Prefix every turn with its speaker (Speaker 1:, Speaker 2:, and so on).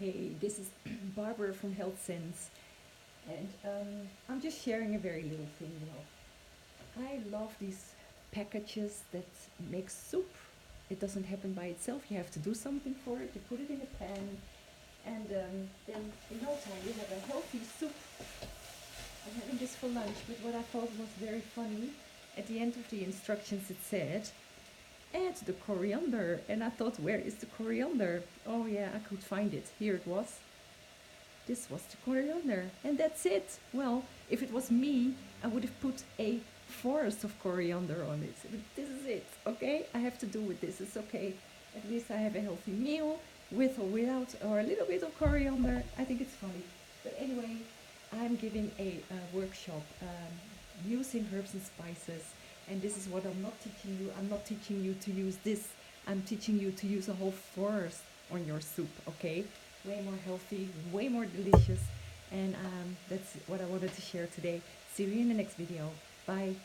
Speaker 1: Hey, this is Barbara from Health Sense, and I'm just sharing a very little thing. I love these packages that make soup. It doesn't happen by itself. You have to do something for it. You put it in a pan, and then in no time you have a healthy soup. I'm having this for lunch, but what I thought was very funny, at the end of the instructions it said, add the coriander. And I thought, where is the coriander? Oh yeah, I could find it. Here it was. This was the coriander. And that's it. Well, if it was me, I would have put a forest of coriander on it. But this is it, okay? I have to do with this. It's okay. At least I have a healthy meal with or without, or a little bit of coriander. I think it's funny. But anyway, I'm giving a workshop using herbs and spices. And this is what I'm not teaching you. I'm not teaching you to use this. I'm teaching you to use a whole forest on your soup, okay? Way more healthy, way more delicious. And that's what I wanted to share today. See you in the next video. Bye.